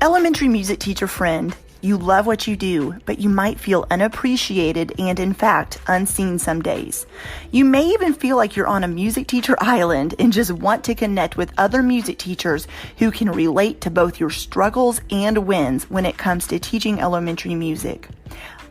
Elementary music teacher friend, you love what you do, but you might feel unappreciated and, in fact, unseen some days. You may even feel like you're on a music teacher island and just want to connect with other music teachers who can relate to both your struggles and wins when it comes to teaching elementary music.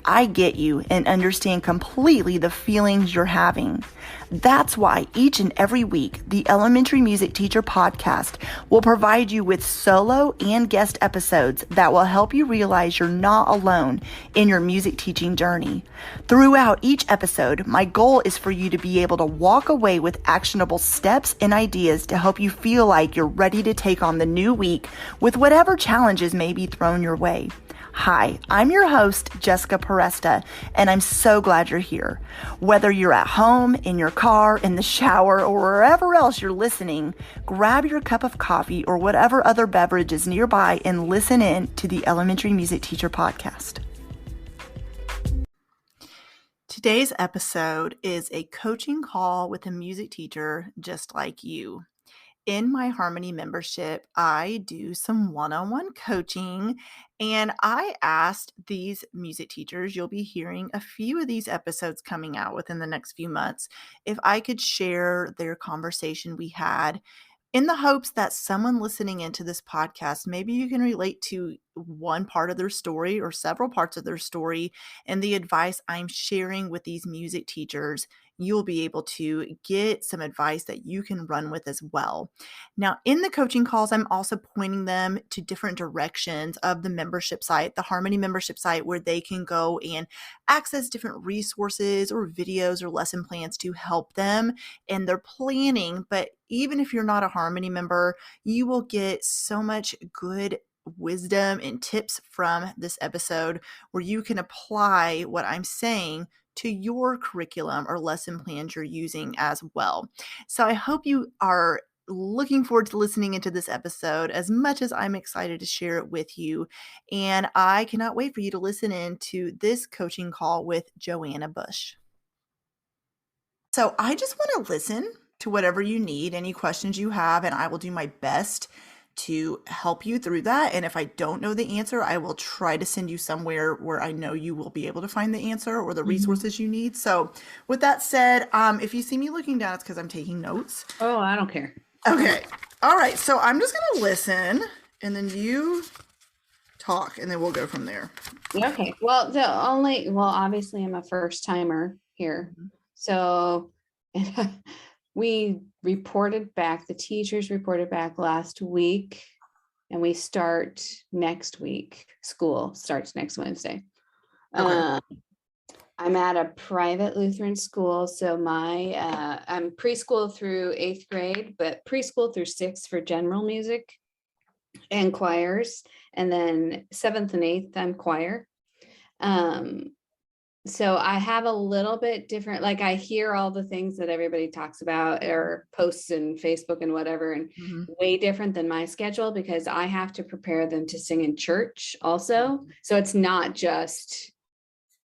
I get you and understand completely the feelings you're having. That's why each and every week, the Elementary Music Teacher Podcast will provide you with solo and guest episodes that will help you realize you're not alone in your music teaching journey. Throughout each episode, my goal is for you to be able to walk away with actionable steps and ideas to help you feel like you're ready to take on the new week with whatever challenges may be thrown your way. Hi, I'm your host, Jessica Peresta, and I'm so glad you're here. Whether you're at home, in your car, in the shower, or wherever else you're listening, grab your cup of coffee or whatever other beverage is nearby and listen in to the Elementary Music Teacher Podcast. Today's episode is a coaching call with a music teacher just like you. In my Harmony membership, I do some one-on-one coaching, and I asked these music teachers, you'll be hearing a few of these episodes coming out within the next few months, if I could share their conversation we had in the hopes that someone listening into this podcast, maybe you can relate to one part of their story or several parts of their story, and the advice I'm sharing with these music teachers, you'll be able to get some advice that you can run with as well. Now, in the coaching calls, I'm also pointing them to different directions of the membership site, the Harmony membership site, where they can go and access different resources or videos or lesson plans to help them in their planning. But even if you're not a Harmony member, you will get so much good wisdom and tips from this episode where you can apply what I'm saying to your curriculum or lesson plans you're using as well. So I hope you are looking forward to listening into this episode as much as I'm excited to share it with you. And I cannot wait for you to listen in to this coaching call with Joanna Busch. So I just want to listen to whatever you need, any questions you have, and I will do my best to help you through that. And if I don't know the answer, I will try to send you somewhere where I know you will be able to find the answer or the resources you need. So with that said, if you see me looking down, it's because I'm taking notes. Oh, I don't care. Okay. All right. So I'm just going to listen and then you talk and then we'll go from there. Okay. Well, obviously I'm a first timer here. So the teachers reported back last week, and we start next week. School starts next Wednesday. Okay. I'm at a private Lutheran school, so I'm preschool through 8th grade, but preschool through 6th for general music and choirs, and then 7th and 8th I'm choir. So I have a little bit different, like I hear all the things that everybody talks about or posts in Facebook and whatever, and way different than my schedule because I have to prepare them to sing in church also. So it's not just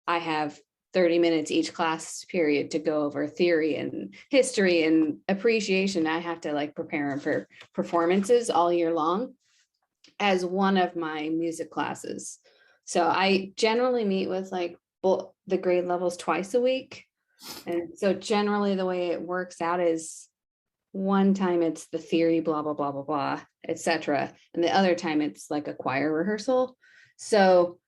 I have 30 minutes each class period to go over theory and history and appreciation. I have to like prepare them for performances all year long as one of my music classes. So I generally meet with like the grade levels twice a week. And so generally the way it works out is one time it's the theory, blah, blah, blah, blah, blah, etc. And the other time it's like a choir rehearsal. So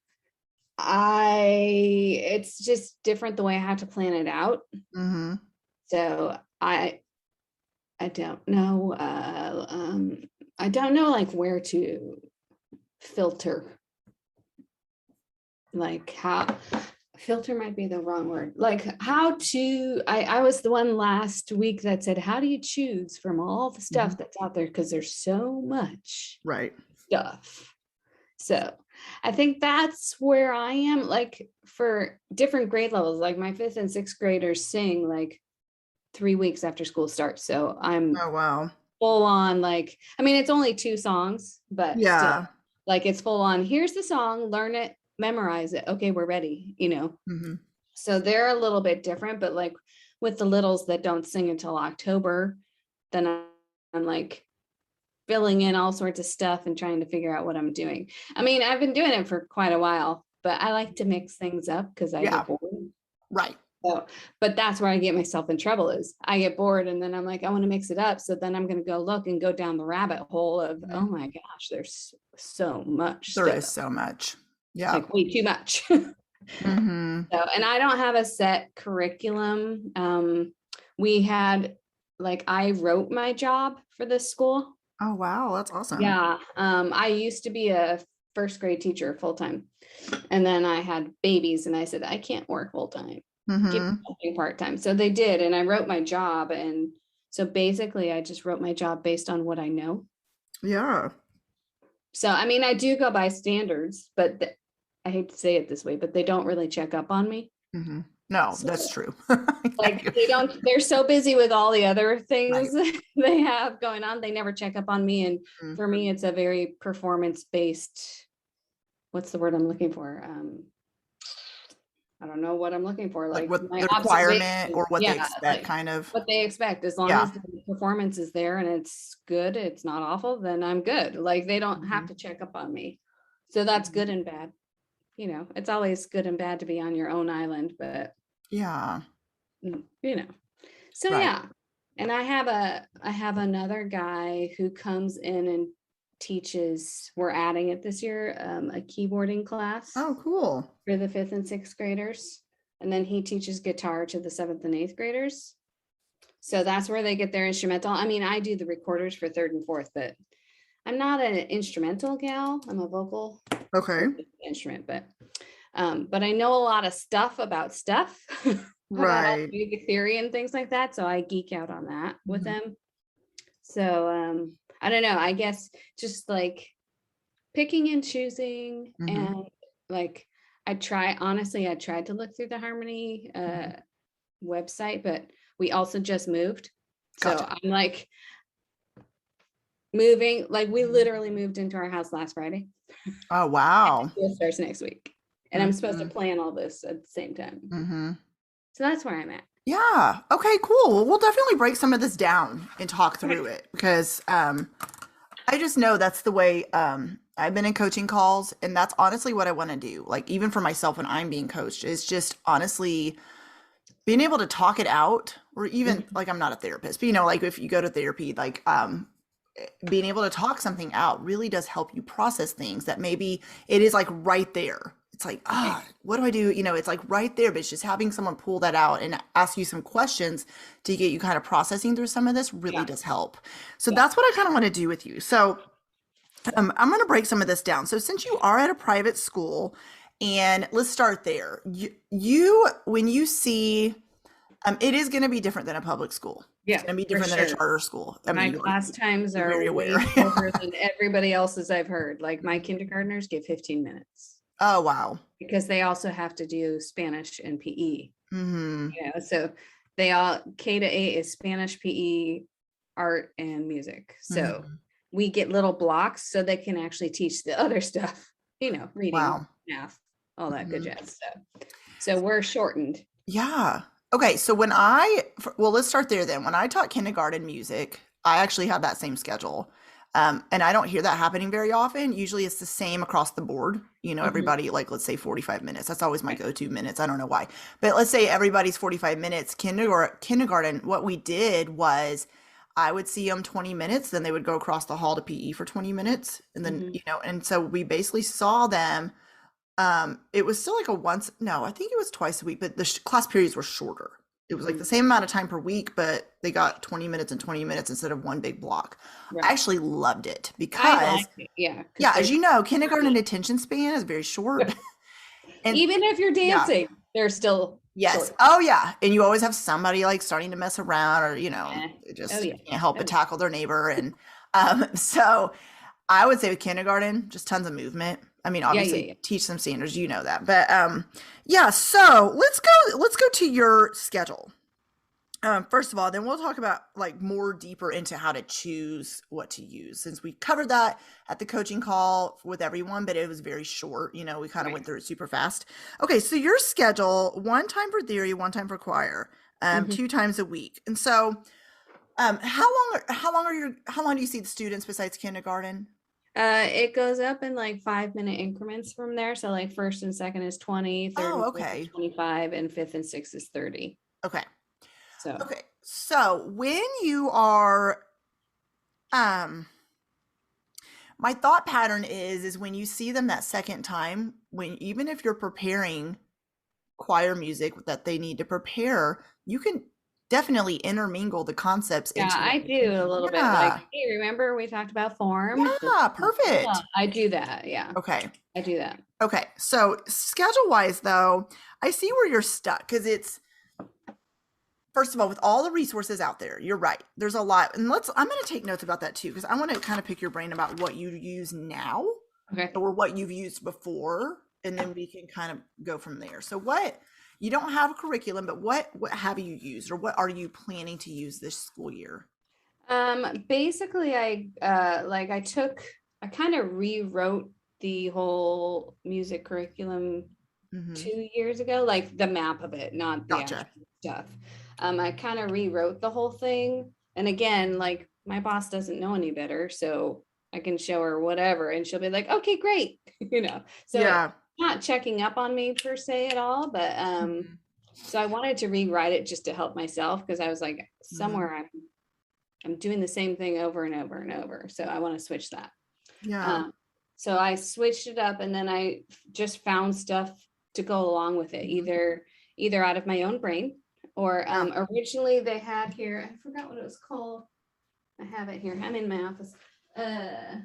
it's just different the way I have to plan it out. So I don't know. I don't know like where to filter. Like how filter might be the wrong word. Like how to, I was the one last week that said, how do you choose from all the stuff that's out there? Because there's so much stuff. So I think that's where I am, like for different grade levels, like my 5th and 6th graders sing like 3 weeks after school starts. So I'm full on like, I mean, it's only 2 songs, but still, like it's full on, here's the song, learn it, memorize it. Okay, we're ready, So they're a little bit different, but like with the littles that don't sing until October, then I'm like filling in all sorts of stuff and trying to figure out what I'm doing. I mean, I've been doing it for quite a while, but I like to mix things up because I Yeah. get bored. Right. So, but that's where I get myself in trouble is I get bored and then I'm like, I want to mix it up. So then I'm going to go look and go down the rabbit hole of, oh Mhm. my gosh, there's so much There stuff, is so much. Yeah. like way too much. Mhm. So, and I don't have a set curriculum. We had, like, I wrote my job for this school. Oh, wow, that's awesome. Yeah. I used to be a first grade teacher full time. And then I had babies and I said, I can't work full time. Give me Mhm. something part time. So they did. And I wrote my job. And so basically, I just wrote my job based on what I know. Yeah. So, I mean, I do go by standards, but I hate to say it this way, but they don't really check up on me. Mhm. No, So, that's true. like, they're so busy with all the other Right. things they have going on. They never check up on me. And Mhm. for me, it's a very performance based, what's the word I'm looking for? I don't know what I'm looking for, Like like what my the requirement observation. or what they Yeah, expect like kind of. what they expect. As long Yeah. as the performance is there and it's good, it's not awful, then I'm good. Like they don't have Mhm. to check up on me. So that's Mhm. good and bad. It's always good and bad to be on your own island, but Yeah. mm, you know. So Right. yeah. And I have another guy who comes in and teaches, we're adding it this year, a keyboarding class Oh, cool. for the fifth and sixth graders. And then he teaches guitar to the seventh and eighth graders. So that's where they get their instrumental. I mean, I do the recorders for third and fourth, but I'm not an instrumental gal. I'm a vocal Okay. instrument, but I know a lot of stuff about stuff, about all Right. music theory and things like that. So I geek out on that with Mhm. them. So I don't know. I guess just like picking and choosing Mhm. and like I tried to look through the Harmony Mhm. website, but we also just moved. So Gotcha. I'm like moving, like we Mhm. literally moved into our house last Friday. Oh, wow. It starts next week. And I'm supposed to Mhm. plan all this at the same time. Mhm. So that's where I'm at. Yeah. Okay, cool. Well, we'll definitely break some of this down and talk Okay. through it because I just know that's the way I've been in coaching calls and that's honestly what I want to do. Like even for myself when I'm being coached is just honestly being able to talk it out or even Mhm. like I'm not a therapist, but like if you go to therapy, like being able to talk something out really does help you process things that maybe it is like right there. It's like, Right. what do I do? It's like right there, but it's just having someone pull that out and ask you some questions to get you kind of processing through some of this really Yeah. does help. So Yeah. that's what I kind of want to do with you. So I'm going to break some of this down. So since you are at a private school, and let's start there. When you see, it is going to be different than a public school. It's Yeah, going to be for different than a sure. charter school. I My mean, class times you're are very aware. way shorter than everybody else's I've heard. Like my kindergartners get 15 minutes Oh, wow. because they also have to do Spanish and PE. Hmm. So they all K to 8 is Spanish, PE, art, and music. So Hmm. we get little blocks so they can actually teach the other stuff, reading, Wow. math, all that good Hmm. jazz stuff. So we're shortened. Yeah. Okay. So well, let's start there then. When I taught kindergarten music, I actually had that same schedule. And I don't hear that happening very often. Usually it's the same across the board. Mhm. Everybody, like, let's say 45 minutes. That's always my Right. go-to minutes. I don't know why. But let's say everybody's 45 minutes. Kindergarten, what we did was I would see them 20 minutes, then they would go across the hall to PE for 20 minutes. And then, Mhm. and so we basically saw them it was still like a once no, I think it was twice a week, but the class periods were shorter. It was like the Mhm. same amount of time per week, but they got 20 minutes and 20 minutes instead of one big block. I Right. actually loved it I because, like it. Yeah, because yeah, they're as you know, kindergarten attention span is very short. And even if you're yeah, dancing, they're still yes. short. Oh, yeah. And you always have somebody like starting to mess around or, Eh. they Oh just yeah. can't help Oh but yeah. tackle their neighbor. And so I would say with kindergarten, just tons of movement. I mean, Yeah, yeah, obviously yeah. teach some standards, you know that. But yeah, so let's go to your schedule. First of all, then we'll talk about like more deeper into how to choose what to use since we covered that at the coaching call with everyone, but it was very short. We kind of Right. went through it super fast. Okay, so your schedule, one time for theory, one time for choir, Mhm. 2 times a week. And so how long do you see the students besides kindergarten? It goes up in like 5 minute increments from there. So like first and second is 20, third Oh, and fourth is okay. 25, and fifth and sixth is 30. Okay. So Okay. So when you are, um, my thought pattern is when you see them that second time, when even if you're preparing choir music that they need to prepare, you can definitely intermingle the concepts yeah, into what I they're do a teaching. little bit like, Yeah. hey, remember we talked about form? Yeah. Perfect. I do that. Yeah, Okay. I do that. Okay. So schedule wise though, I see where you're stuck because it's first of all, with all the resources out there, you're right. There's a lot. And I'm going to take notes about that too, because I want to kind of pick your brain about what you use now Okay. or what you've used before. And then we can kind of go from there. So you don't have a curriculum, but what have you used or what are you planning to use this school year? Basically I kind of rewrote the whole music curriculum Hmm. 2 years ago, like the map of it, not the Gotcha. actual stuff. I kind of rewrote the whole thing. And again, like my boss doesn't know any better, so I can show her whatever and she'll be like, okay, great. So it's Yeah. not checking up on me per se at all, but Hmm. so I wanted to rewrite it just to help myself because I was like, Hmm. somewhere I'm doing the same thing over and over and over. So I want to switch that. Yeah. Um, so I switched it up and then I just found stuff to go along with it, Hmm. either out of my own brain or Yeah. originally they had here, I forgot what it was called. I have it here. I'm in my office. Uh,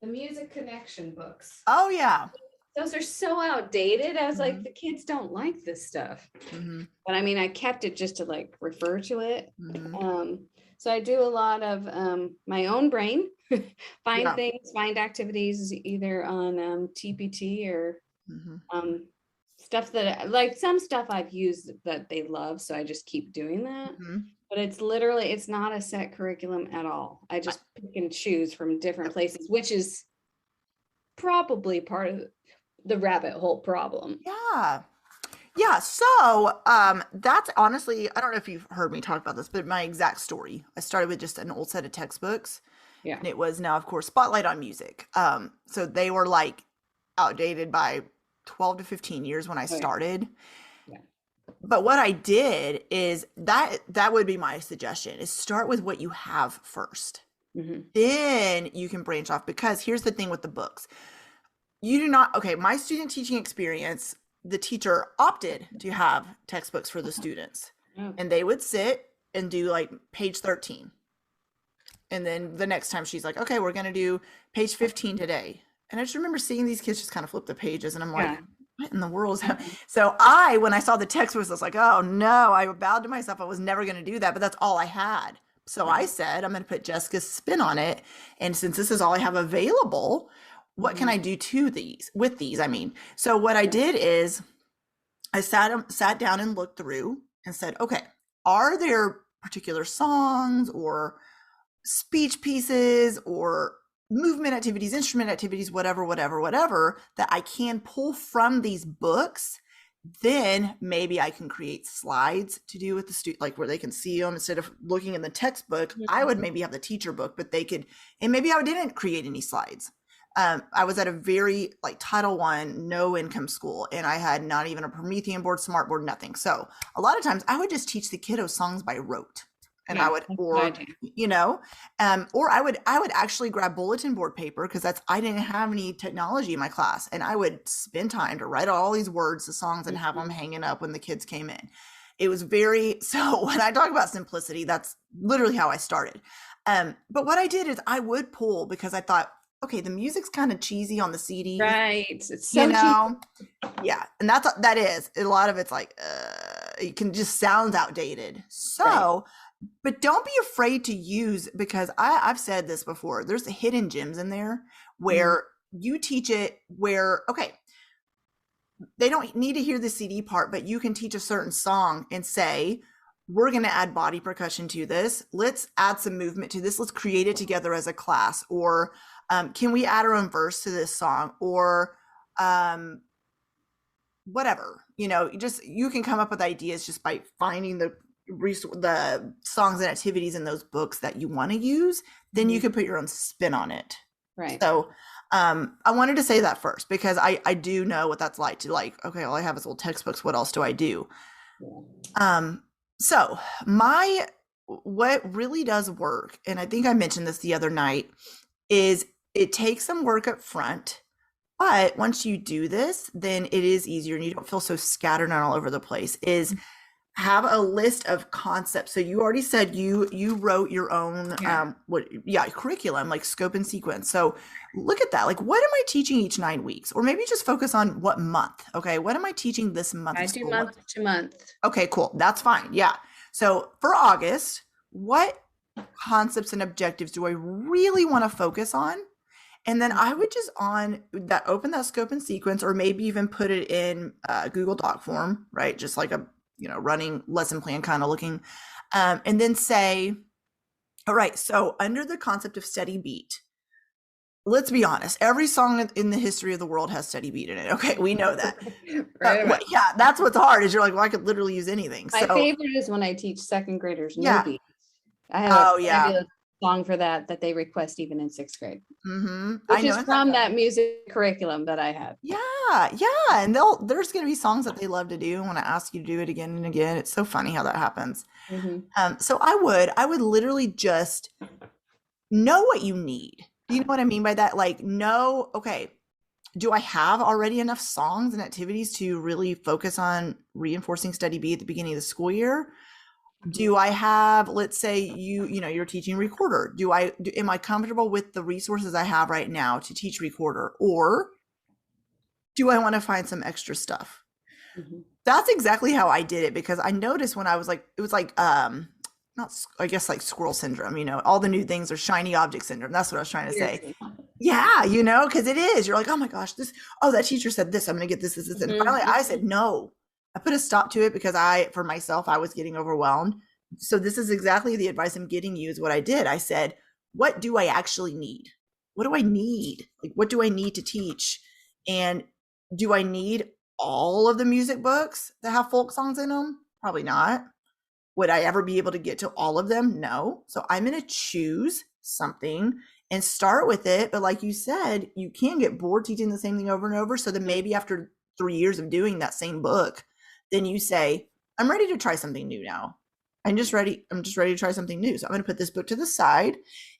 the music connection books. Oh, yeah. Those are so outdated. I was like, Hmm. the kids don't like this stuff. Hmm. But I mean, I kept it just to like refer to it. Hmm. So I do a lot of my own brain, Yeah. find activities either on TPT or Hmm. um, stuff that like some stuff I've used that they love. So I just keep doing that. Hmm. But it's not a set curriculum at all. I just pick and choose from different places, which is probably part of the rabbit hole problem. Yeah. Yeah, so that's honestly, I don't know if you've heard me talk about this, but my exact story. I started with just an old set of textbooks, Yeah. and it was now, of course, Spotlight on Music. So they were like outdated by 12 to 15 years when I Oh yeah. started. Yeah. But what I did is that would be my suggestion is start with what you have first. Hmm. Then you can branch off because here's the thing with the books. You do not, okay, my student teaching experience, the teacher opted to have textbooks for the students. Oh. And they would sit and do like page 13. And then the next time she's like, okay, we're going to do page 15 today. And I just remember seeing these kids just kind of flip the pages. And I'm like, Yeah. what in the world is happening? Mhm. So when I saw the text was, I was like, oh no, I vowed to myself I was never going to do that. But that's all I had. So I Right. said, I'm going to put Jessica's spin on it. And since this is all I have available, what can Mhm. I do with these? I mean, so what I did is I sat down and looked through and said, okay, are there particular songs or speech pieces or movement activities, instrument activities, whatever, that I can pull from these books? Then maybe I can create slides to do with the student, like where they can see them instead of looking in the textbook. I Mhm. would maybe have the teacher book, but they could, and maybe I didn't create any slides. I was at a very like Title One, no income school, and I had not even a Promethean board, smart board, nothing. So a lot of times I would just teach the kiddos songs by rote, and I Yeah, would, that's what I or do. or I would actually grab bulletin board paper because I didn't have any technology in my class, and I would spend time to write all these words, the songs, and have them Mhm. hanging up when the kids came in. It was very so when I talk about simplicity, that's literally how I started. But what I did is I would pull because I thought, okay, the music's kind of cheesy on the CDs, Right. It's you so cheap. know? Yeah, and that is a lot of it's like it can just sound outdated. Right. So but don't be afraid to use because I've said this before. There's hidden gems in there Mhm. where you teach it where, okay, they don't need to hear the CD part, but you can teach a certain song and say, we're going to add body percussion to this. Let's add some movement to this. Let's create it together as a class. Or can we add our own verse to this song? Or um, whatever, you can come up with ideas just by finding the songs and activities in those books that you want to use. Then you Mhm. can put your own spin on it. Right. So I wanted to say that first because I do know what that's like to like, okay, all I have is old textbooks. What else do I do? Yeah. Um, so my what really does work, and I think I mentioned this the other night, is it takes some work up front, but once you do this, then it is easier and you don't feel so scattered and all over the place. Is have a list of concepts. So you already said you wrote your own Yeah. curriculum, like scope and sequence. So look at that. Like, what am I teaching each 9 weeks? Or maybe just focus on what month. Okay, what am I teaching this month I of do school? month to month. Okay, cool. That's fine. Yeah. So for August, what concepts and objectives do I really want to focus on? And then I would just on that open that scope and sequence, or maybe even put it in Google Doc form, right? Just like a running lesson plan kind of looking, and then say, all right. So under the concept of steady beat, let's be honest. Every song in the history of the world has steady beat in it. Okay, we know that. Right about. Yeah, that's what's hard. Is you're like, well, I could literally use anything. My So favorite is when I teach second graders no yeah. beat. I have a Oh yeah. fabulous song for that they request even in sixth grade, I which know. is Isn't that from funny? that music curriculum that I have. Yeah, yeah, and there's gonna be songs that they love to do and want to ask you to do it again and again. It's so funny how that happens. Mhm. So I would literally just know what you need. Do you know what I mean by that? Like, know, okay, do I have already enough songs and activities to really focus on reinforcing steady B at the beginning of the school year? Mhm. Do I have, let's say you're teaching recorder. Am I comfortable with the resources I have right now to teach recorder? Or do I want to find some extra stuff? Mhm. That's exactly how I did it because I noticed when I was like, it was like, not, I guess like squirrel syndrome, all the new things are shiny object syndrome. That's what I was trying to say. Seriously. Yeah, because it is. You're like, oh my gosh, that teacher said this. I'm going to get this. And Mhm. finally I said, Mhm. no, I put a stop to it because for myself, I was getting overwhelmed. So this is exactly the advice I'm getting you is what I did. I said, what do I actually need? What do I need? Like, what do I need to teach? And do I need all of the music books that have folk songs in them? Probably not. Would I ever be able to get to all of them? No. So I'm going to choose something and start with it. But like you said, you can get bored teaching the same thing over and over. So then maybe after 3 years of doing that same book, then you say, I'm ready to try something new now. I'm just ready to try something new. So I'm going to put this book to the side.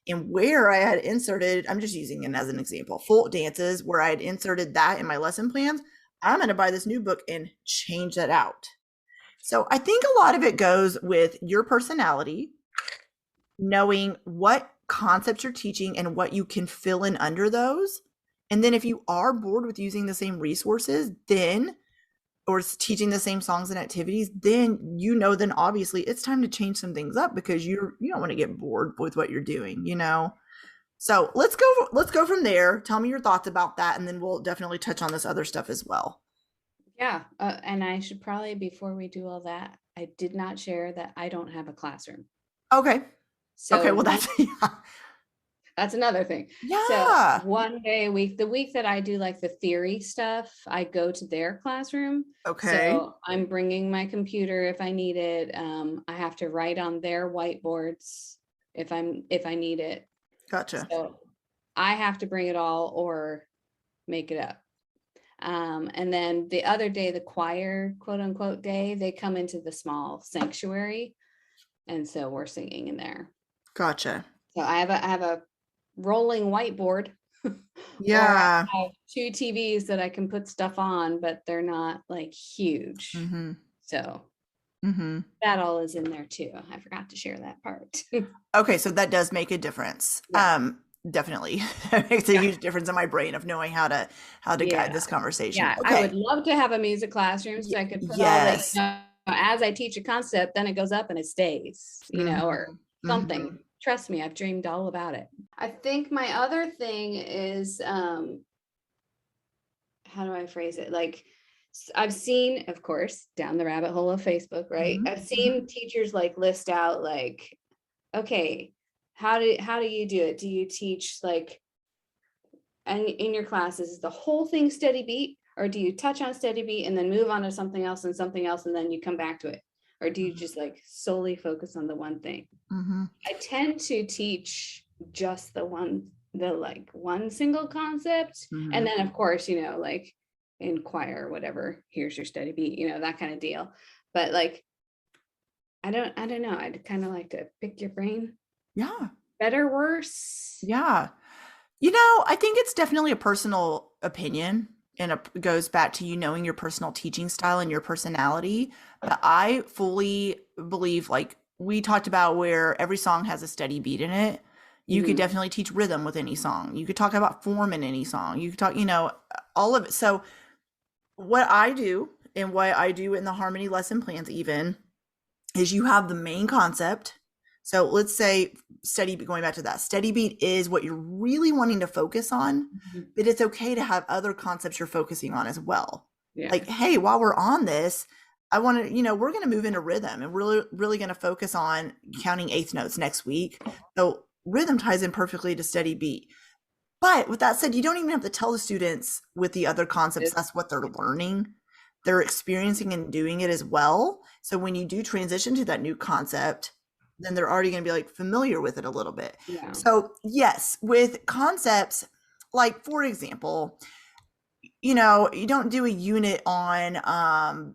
And where I had inserted, I'm just using it as an example, folk dances, where I had inserted that in my lesson plans, I'm going to buy this new book and change that out. So I think a lot of it goes with your personality, knowing what concepts you're teaching and what you can fill in under those. And then if you are bored with using the same resources, then or teaching the same songs and activities, then then obviously it's time to change some things up because you don't want to get bored with what you're doing. So let's go from there. Tell me your thoughts about that, and then we'll definitely touch on this other stuff as well. Yeah, and I should probably, before we do all that, I did not share that I don't have a classroom. Okay. Okay. So Well, that's yeah. that's another thing. So Yeah. one day a week, the week that I do like the theory stuff, I go to their classroom. Okay. So I'm bringing my computer if I need it. I have to write on their whiteboards if I need it. Gotcha. So I have to bring it all or make it up. And then the other day, the choir, quote unquote day, they come into the small sanctuary. And so we're singing in there. Gotcha. So I have a rolling whiteboard or I Yeah. have two TVs that I can put stuff on, but they're not like huge. Mhm. So Mhm. that all is in there too. I forgot to share that part. Okay, so that does make a difference. Yeah. Definitely. It makes a Yeah. huge difference in my brain of knowing how to guide Yeah. this conversation. Yeah. I would Okay. love to have a music classroom so I could put all the, Yes. as I teach a concept, then it goes up and it stays, or Mhm. something. Mhm. Trust me, I've dreamed all about it. I think my other thing is, how do I phrase it? Like, I've seen, of course, down the rabbit hole of Facebook, right? Mhm. I've seen Mhm. teachers like list out like, okay, how do you do it? Do you teach like, and in your classes, is the whole thing steady beat? Or do you touch on steady beat and then move on to something else, and then you come back to it? Or do you Mhm. just like solely focus on the one thing? Mhm. I tend to teach just the like one single concept. And Mhm. then of course, like in choir or whatever, here's your steady beat, that kind of deal. But like, I don't know. I'd kind of like to pick your brain. Yeah. Better, worse? Yeah. I think it's definitely a personal opinion and it goes back to you knowing your personal teaching style and your personality. But I fully believe, like we talked about, where every song has a steady beat in it. You could Hmm. definitely teach rhythm with any song. You could talk about form in any song. You could talk, all of it. So, what I do and what I do in the harmony lesson plans, even, is you have the main concept. So let's say steady beat, going back to that, steady beat is what you're really wanting to focus on, Mhm. but it's okay to have other concepts you're focusing on as well. Yeah. Like, hey, while we're on this, I want to, we're going to move into rhythm and really going to focus on counting eighth notes next week. So rhythm ties in perfectly to steady beat. But with that said, you don't even have to tell the students with the other concepts It's- that's what they're learning. They're experiencing and doing it as well. So when you do transition to that new concept, then they're already going to be like familiar with it a little bit. yeah. So, yes, with concepts, like for example, you don't do a unit on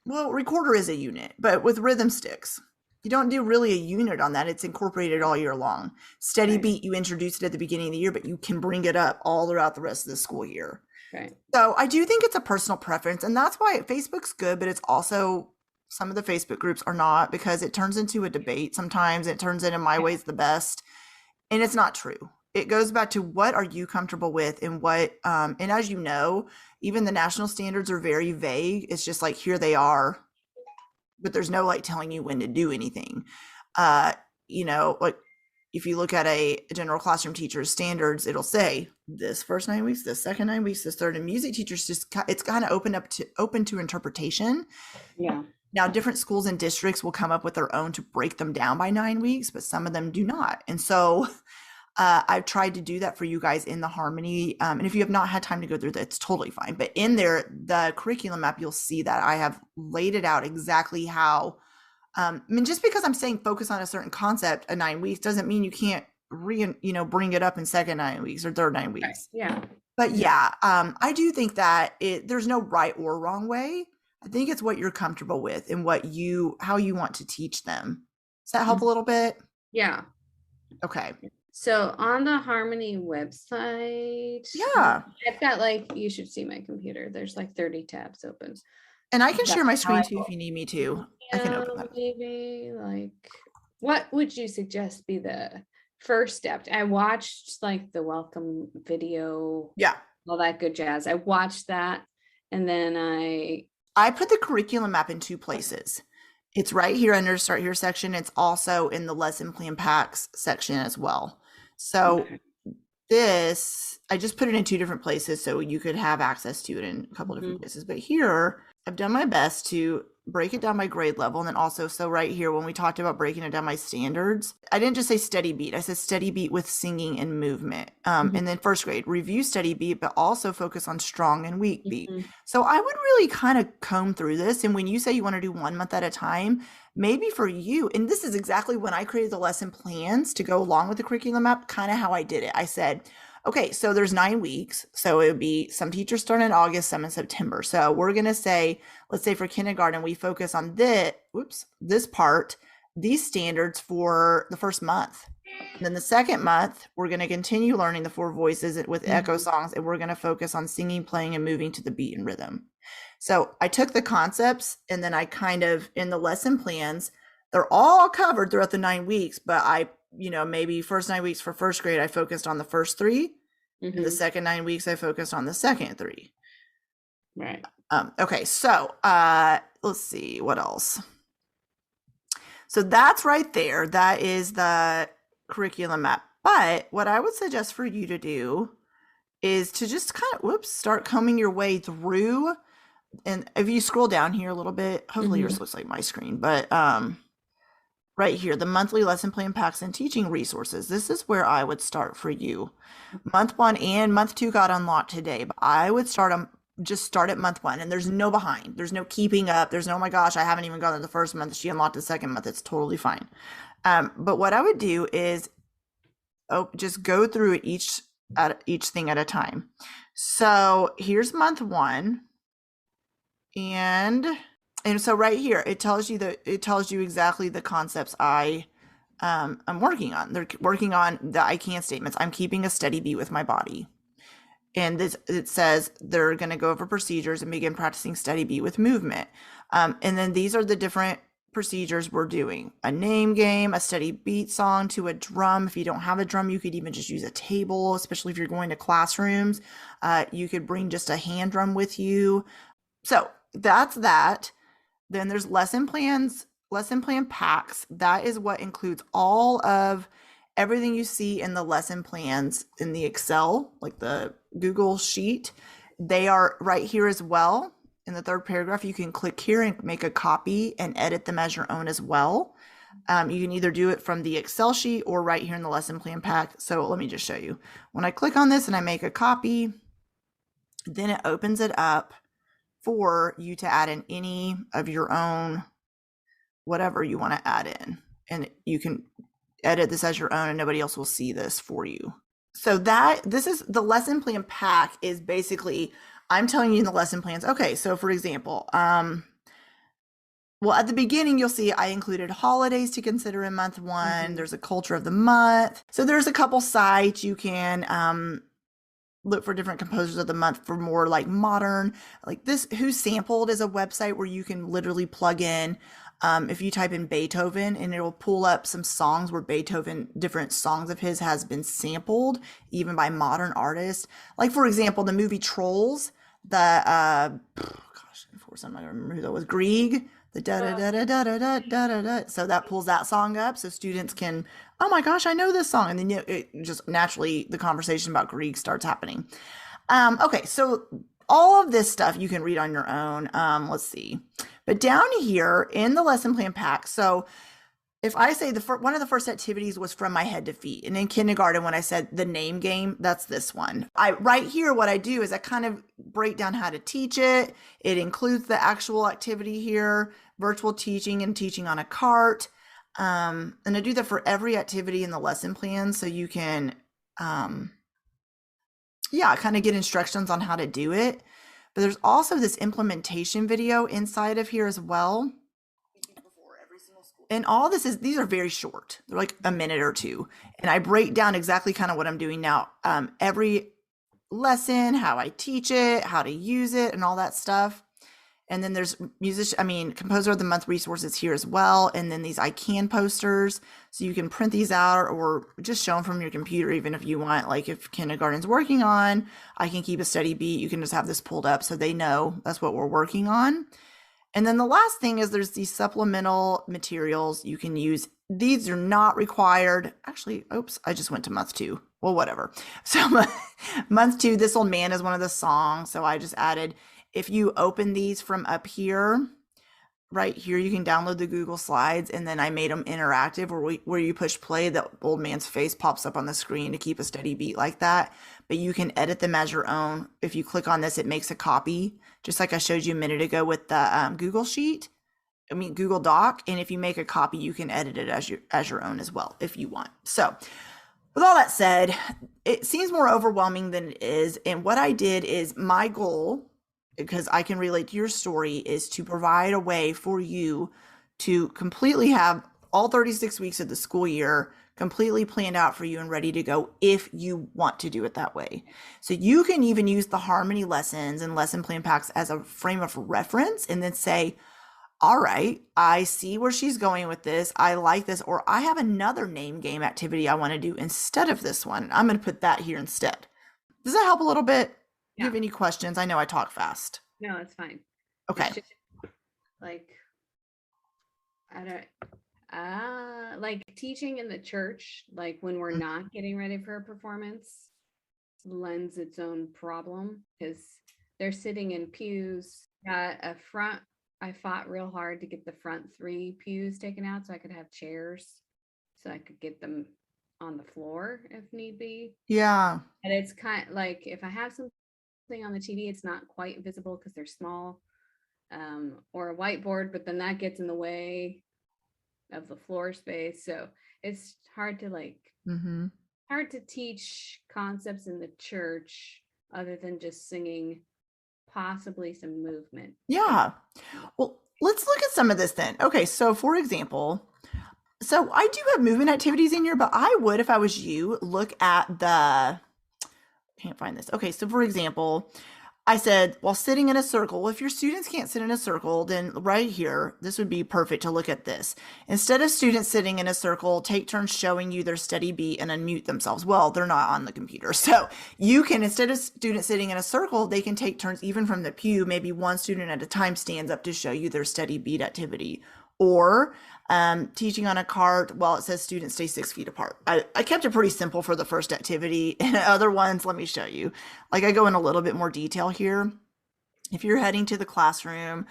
well, recorder is a unit, but with rhythm sticks, you don't do really a unit on that. It's incorporated all year long. Steady Right. beat, you introduce it at the beginning of the year, but you can bring it up all throughout the rest of the school year. Right. So I do think it's a personal preference, and that's why Facebook's good, but it's also, some of the Facebook groups are not, because it turns into a debate sometimes. It turns into my way's the best, and it's not true. It goes back to what are you comfortable with, and what and as you know, even the national standards are very vague. It's just like, here they are, but there's no like telling you when to do anything. Uh, like if you look at a general classroom teacher's standards, it'll say this first 9 weeks, this second 9 weeks, this third. And music teachers, just it's kind of open to interpretation. Yeah. Now, different schools and districts will come up with their own to break them down by 9 weeks, but some of them do not. And so I've tried to do that for you guys in the harmony. And if you have not had time to go through that, it's totally fine. But in there, the curriculum map, you'll see that I have laid it out exactly how. I mean, just because I'm saying focus on a certain concept at 9 weeks doesn't mean you can't bring it up in second 9 weeks or third nine Right. weeks. Yeah. But Yeah. yeah, I do think that there's no right or wrong way. I think it's what you're comfortable with and how you want to teach them. Does that help a Mhm. little bit? Yeah. Okay. So on the Harmony website, Yeah. I've got like, you should see my computer. There's like 30 tabs open. And I can That's share my how screen I too if roll. you need me to. I can Yeah, open that. maybe like, what would you suggest be the first step? I watched like the welcome video, Yeah. all that good jazz. I watched that, and then I put the curriculum map in two places. It's right here under Start Here section. It's also in the lesson plan packs section as well. So okay. this, I just put it in two different places so you could have access to it in a couple different Mhm. places. But here, I've done my best to break it down by grade level. And then also, so right here, when we talked about breaking it down by standards, I didn't just say steady beat. I said steady beat with singing and movement. Mhm. And then first grade, review steady beat, but also focus on strong and weak beat. Mhm. So I would really kind of comb through this. And when you say you want to do 1 month at a time, maybe for you, and this is exactly when I created the lesson plans to go along with the curriculum map, kind of how I did it. I said, okay, so there's 9 weeks. So it would be, some teachers start in August, some in September. So we're going to say, let's say for kindergarten, we focus on this part, these standards for the first month. And then the second month, we're going to continue learning the four voices with echo Mhm. songs, and we're going to focus on singing, playing, and moving to the beat and rhythm. So I took the concepts, and then I kind of, in the lesson plans, they're all covered throughout the 9 weeks, but maybe first 9 weeks for first grade, I focused on the first three. And the Mhm. second 9 weeks, I focused on the second three. Right. Okay, so let's see what else. So that's right there. That is the curriculum map. But what I would suggest for you to do is to just kind of start combing your way through. And if you scroll down here a little bit, hopefully yours Mhm. looks like my screen, but right here, the monthly lesson plan packs and teaching resources. This is where I would start for you. Month 1 and month 2 got unlocked today, but I would start them just start at month one, and there's no behind. There's no keeping up. There's no, oh my gosh, I haven't even gone to the first month. She unlocked the second month. It's totally fine. But what I would do is just go through each thing at a time. So here's month one, and so right here it tells you exactly the concepts I'm working on. They're working on the I can statements. I'm keeping a steady beat with my body. And it says they're going to go over procedures and begin practicing steady beat with movement. And then these are the different procedures we're doing: a name game, a steady beat song to a drum. If you don't have a drum, you could even just use a table, especially if you're going to classrooms. You could bring just a hand drum with you. So that's that. Then there's lesson plan packs. That is what includes all of everything you see in the lesson plans in the Excel, like the Google sheet. They are right here as well. In the third paragraph, you can click here and make a copy and edit them as your own as well. You can either do it from the Excel sheet or right here in the lesson plan pack. So let me just show you. When I click on this and I make a copy, then it opens it up for you to add in any of your own, whatever you want to add in. And you can edit this as your own and nobody else will see this for you. So this is the lesson plan pack. Is basically, I'm telling you in the lesson plans, okay, so for example, well, at the beginning, you'll see I included holidays to consider in month one. Mm-hmm. There's a culture of the month. So there's a couple sites you can look for different composers of the month for more like modern, like this. Who Sampled is a website where you can literally plug in. If you type in Beethoven, and it will pull up some songs where Beethoven, different songs of his has been sampled, even by modern artists. Like, for example, the movie Trolls, gosh, of course I'm not gonna remember who that was, Grieg, the da da da da da da da da da. So that pulls that song up so students can, oh my gosh, I know this song. And then it just naturally, the conversation about Grieg starts happening. Okay, so all of this stuff you can read on your own. Let's see. But down here in the lesson plan pack, so if I say one of the first activities was from my head to feet, and in kindergarten when I said the name game, that's this one. Right here, what I do is I kind of break down how to teach it. It includes the actual activity here, virtual teaching and teaching on a cart. And I do that for every activity in the lesson plan, so you can, kind of get instructions on how to do it. But there's also this implementation video inside of here as well. And all these are very short. They're like a minute or two. And I break down exactly kind of what I'm doing now. Every lesson, how I teach it, how to use it, and all that stuff. And then there's composer of the month resources here as well. And then these I can posters. So you can print these out or just show them from your computer, even if you want. Like if kindergarten's working on, I can keep a steady beat. You can just have this pulled up so they know that's what we're working on. And then the last thing is there's these supplemental materials you can use. These are not required. Actually, oops, I just went to month two. Well, whatever. So month two, This Old Man is one of the songs. So I just added, if you open these from up here, right here, you can download the Google Slides, and then I made them interactive where you push play, the old man's face pops up on the screen to keep a steady beat like that. But you can edit them as your own. If you click on this, it makes a copy, just like I showed you a minute ago with the Google Doc. And if you make a copy, you can edit it as your own as well if you want. So with all that said, it seems more overwhelming than it is. And what I did is, my goal, because I can relate to your story, is to provide a way for you to completely have all 36 weeks of the school year completely planned out for you and ready to go if you want to do it that way. So you can even use the harmony lessons and lesson plan packs as a frame of reference and then say, all right, I see where she's going with this. I like this, or I have another name game activity I want to do instead of this one. I'm going to put that here instead. Does that help a little bit? Do you have any questions? I know I talk fast. No, it's fine. Okay. It's just, like, I don't, like teaching in the church, like when we're not getting ready for a performance, lends its own problem because they're sitting in pews. Got a front, I fought real hard to get the front 3 pews taken out so I could have chairs, so I could get them on the floor if need be. Yeah. And it's kind of like, if I have some thing on the TV, it's not quite visible because they're small, or a whiteboard, but then that gets in the way of the floor space. So it's Mhm. hard to teach concepts in the church other than just singing, possibly some movement. But Yeah. Well, let's look at some of this then. Okay, so for example, so I do have movement activities in here, but I would, if I was you, look at the, can't find this. Okay, so for example, I said, while sitting in a circle, well, if your students can't sit in a circle, then right here, this would be perfect to look at this. Instead of students sitting in a circle, take turns showing you their steady beat and unmute themselves. Well, they're not on the computer. So you can, instead of students sitting in a circle, they can take turns even from the pew. Maybe one student at a time stands up to show you their steady beat activity. Or teaching on a cart while it says students stay 6 feet apart. I kept it pretty simple for the first activity. And other ones, let me show you. Like I go in a little bit more detail here. If you're heading to the classroom,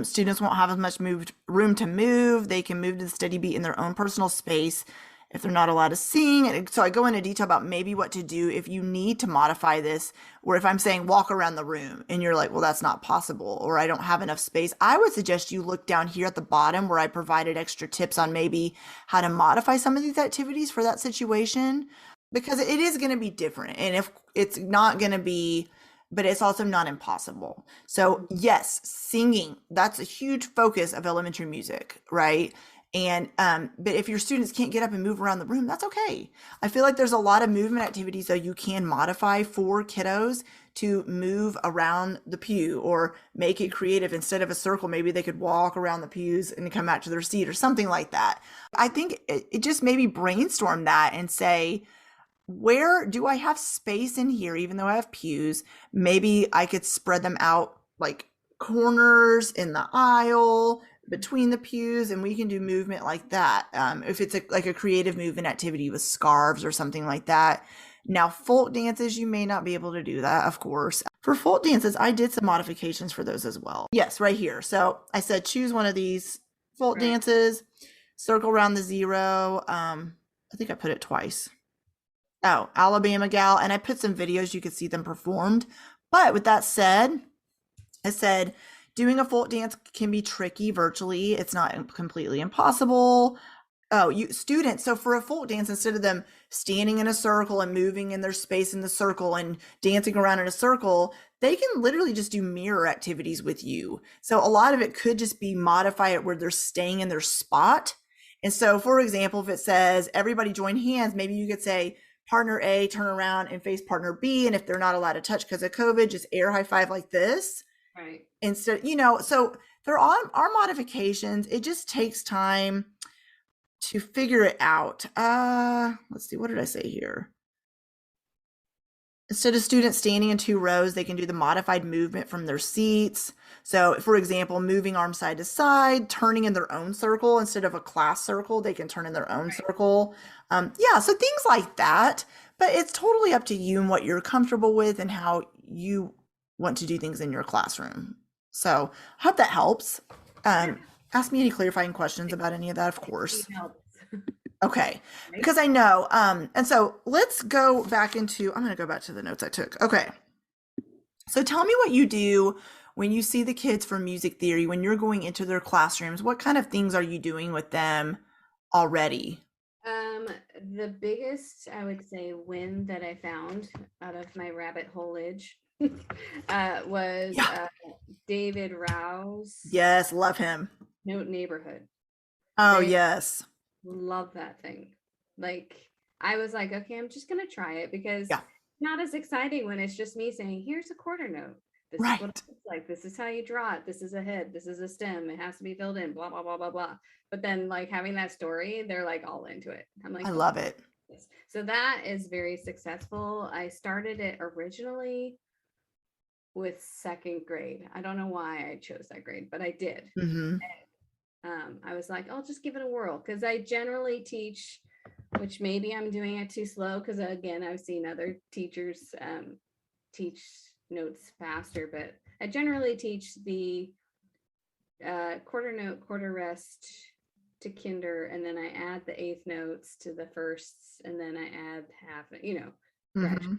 students won't have as much room to move. They can move to the steady beat in their own personal space if they're not allowed to sing. And so I go into detail about maybe what to do if you need to modify this, or if I'm saying walk around the room and you're like, well, that's not possible, or I don't have enough space. I would suggest you look down here at the bottom where I provided extra tips on maybe how to modify some of these activities for that situation, because it is going to be different. And if it's not going to be, but it's also not impossible. So, yes, singing, that's a huge focus of elementary music, right? And but if your students can't get up and move around the room, that's okay. I feel like there's a lot of movement activities that you can modify for kiddos to move around the pew or make it creative. Instead of a circle, maybe they could walk around the pews and come back to their seat or something like that. I think it just maybe brainstorm that and say, where do I have space in here, even though I have pews? Maybe I could spread them out like corners in the aisle between the pews, and we can do movement like that. If it's like a creative movement activity with scarves or something like that. Now, folk dances, you may not be able to do that, of course. For folk dances, I did some modifications for those as well. Yes, right here. So I said choose one of these folk right. dances, circle around the zero. I think I put it twice. Oh, Alabama Gal. And I put some videos you could see them performed. But with that said, I said doing a folk dance can be tricky virtually. It's not completely impossible. Oh, you students. So for a folk dance, instead of them standing in a circle and moving in their space in the circle and dancing around in a circle, they can literally just do mirror activities with you. So a lot of it could just be modify it where they're staying in their spot. And so, for example, if it says everybody join hands, maybe you could say partner A, turn around and face partner B. And if they're not allowed to touch because of COVID, just air high five like this. Right. Instead, so there are modifications. It just takes time to figure it out. Let's see, what did I say here? Instead of students standing in two rows, they can do the modified movement from their seats. So, for example, moving arms side to side, turning in their own circle instead of a class circle, they can turn in their own circle. Yeah, so things like that. But it's totally up to you and what you're comfortable with and how you want to do things in your classroom. So, I hope that helps. Yeah. Ask me any clarifying questions about any of that, of It course. helps. Okay. Right. Because I know, and so let's go back into, I'm going to go back to the notes I took. Okay. So tell me what you do when you see the kids for music theory, when you're going into their classrooms, what kind of things are you doing with them already? Um, the biggest, I would say, win that I found out of my rabbit holeage was Yeah. David Rouse Yes. Love him. Note Neighborhood. Oh, They yes. love that thing. Like, I was like, okay, I'm just gonna try it because Yeah. not as exciting when it's just me saying, here's a quarter note. This is what it Right. looks like. This is how you draw it. This is a head. This is a stem. It has to be filled in, blah, blah, blah, blah, blah. But then like having that story, they're like all into it. I'm like, I oh, love it. yes. So that is very successful. I started it originally with second grade. I don't know why I chose that grade, but I did. Mm-hmm. I was like, I'll just give it a whirl because I generally teach, which maybe I'm doing it too slow because again, I've seen other teachers teach notes faster, but I generally teach the quarter note, quarter rest to kinder, and then I add the eighth notes to the firsts, and then I add half, Mm-hmm. gradually.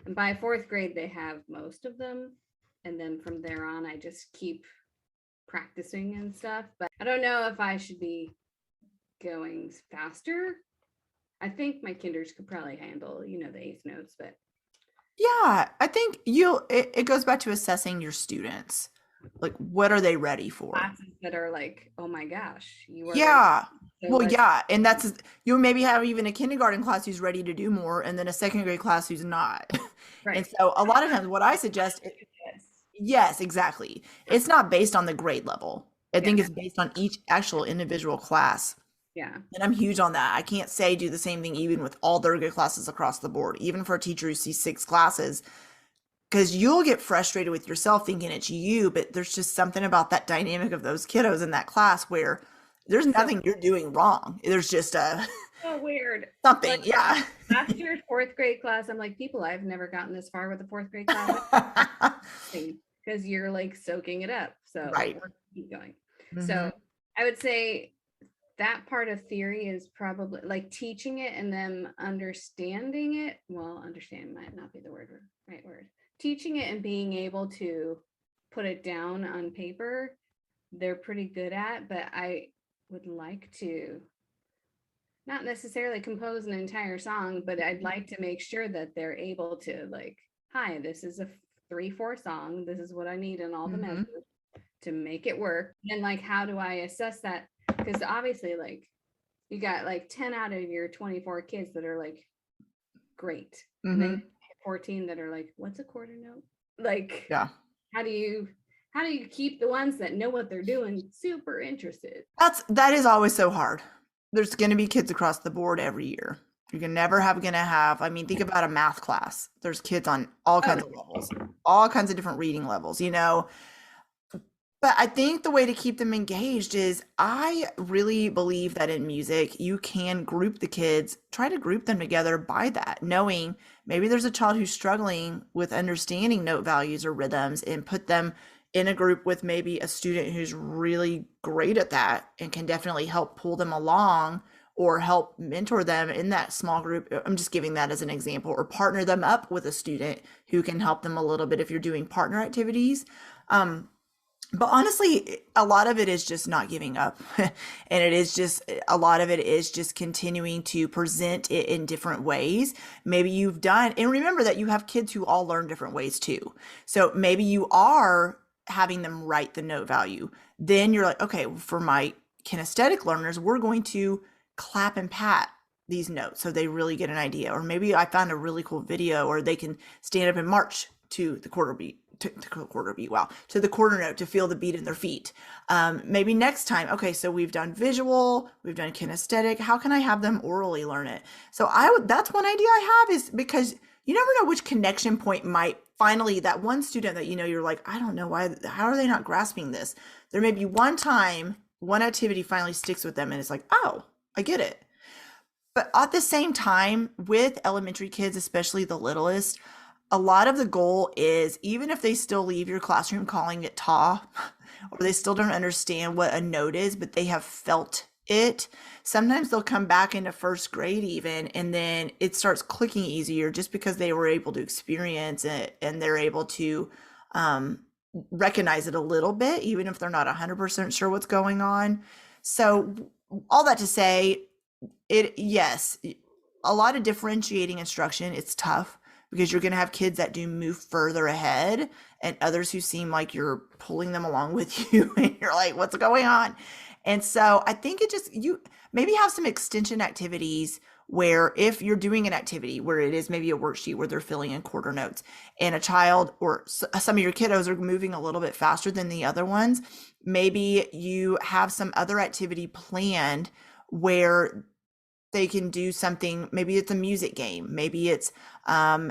And by fourth grade, they have most of them. And then from there on, I just keep practicing and stuff. But I don't know if I should be going faster. I think my kinders could probably handle, the eighth notes, but Yeah, I think it goes back to assessing your students. Like, what are they ready for? classes that are like, oh my gosh, you are ready. Yeah. So Well, let's, yeah, and that's you maybe have even a kindergarten class who's ready to do more, and then a second grade class who's not. And right. so a lot of times what I suggest, Yes. yes, exactly. It's not based on the grade level. I Yeah. think it's based on each actual individual class. Yeah. And I'm huge on that. I can't say do the same thing even with all their good classes across the board, even for a teacher who sees six classes, because you'll get frustrated with yourself thinking it's you, but there's just something about that dynamic of those kiddos in that class where there's It's so nothing you're doing wrong. There's just a so weird. Like something, yeah. last year's fourth grade class, I'm like, people, I've never gotten this far with a fourth grade class because you're like soaking it up. So Right. we're keep going. Hmm. So I would say that part of theory is probably like teaching it and them understanding it. Well, understand might not be the right word. Teaching it and being able to put it down on paper, they're pretty good at, but I would like to not necessarily compose an entire song, but I'd like to make sure that they're able to like, hi, this is a 3/4 song. This is what I need in all the Hmm. measures to make it work. And like, how do I assess that? Because obviously, like, you got like 10 out of your 24 kids that are like great. And then Hmm. 14 that are like, what's a quarter note? Like, Yeah. how do you keep the ones that know what they're doing super interested? That is always so hard. There's going to be kids across the board every year. You're never have going to have, I mean, think about a math class. There's kids on all Oh, kinds of levels, all kinds of different reading levels, But I think the way to keep them engaged is I really believe that in music, you can group the kids, try to group them together by that, knowing maybe there's a child who's struggling with understanding note values or rhythms and put them in a group with maybe a student who's really great at that and can definitely help pull them along or help mentor them in that small group. I'm just giving that as an example, or partner them up with a student who can help them a little bit if you're doing partner activities. Um, but honestly, a lot of it is just not giving up. And it is just, a lot of it is just continuing to present it in different ways. Maybe you've done, and remember that you have kids who all learn different ways too. So maybe you are having them write the note value. Then you're like, okay, for my kinesthetic learners, we're going to clap and pat these notes so they really get an idea. Or maybe I found a really cool video, or they can stand up and march to the quarter beat to quarter beat, wow, to the quarter note to feel the beat in their feet. Maybe next time, okay, so we've done visual, we've done kinesthetic. How can I have them orally learn it? So that's one idea I have, is because you never know which connection point might finally, that one student that you're like, I don't know why, how are they not grasping this? There may be one time, one activity finally sticks with them and it's like, oh, I get it. But at the same time, with elementary kids, especially the littlest, a lot of the goal is, even if they still leave your classroom calling it ta, or they still don't understand what a note is, but they have felt it, sometimes they'll come back into first grade even, and then it starts clicking easier just because they were able to experience it and they're able to um, recognize it a little bit, even if they're not 100% sure what's going on. So, all that to say, yes, a lot of differentiating instruction. It's tough because you're going to have kids that do move further ahead and others who seem like you're pulling them along with you and you're like, what's going on? And so I think it just, you maybe have some extension activities where, if you're doing an activity where it is maybe a worksheet where they're filling in quarter notes, and a child or some of your kiddos are moving a little bit faster than the other ones, maybe you have some other activity planned where they can do something. Maybe it's a music game, maybe it's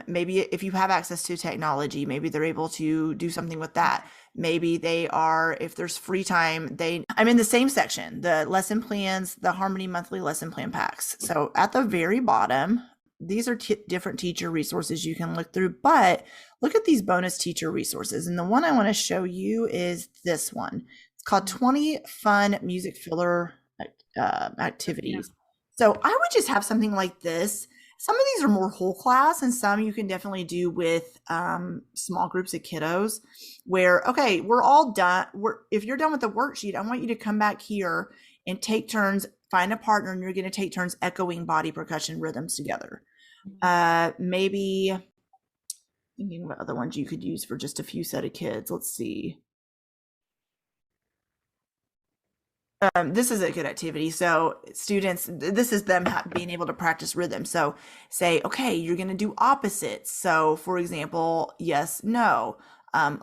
maybe if you have access to technology, maybe they're able to do something with that. Maybe they are, if there's free time, I'm in the same section, the lesson plans, the Harmony monthly lesson plan packs. So at the very bottom, these are different teacher resources you can look through, but look at these bonus teacher resources, and the one I want to show you is this one. It's called 20 fun music filler yeah. activities. So I would just have something like this Some of these are more whole class, and some you can definitely do with small groups of kiddos where, okay, we're all done. If you're done with the worksheet, I want you to come back here and take turns, find a partner, and you're going to take turns echoing body percussion rhythms together. Maybe thinking about other ones you could use for just a few set of kids. Let's see. This is a good activity. So students, this is them being able to practice rhythm. So say, okay, you're going to do opposites. So for example, yes, no,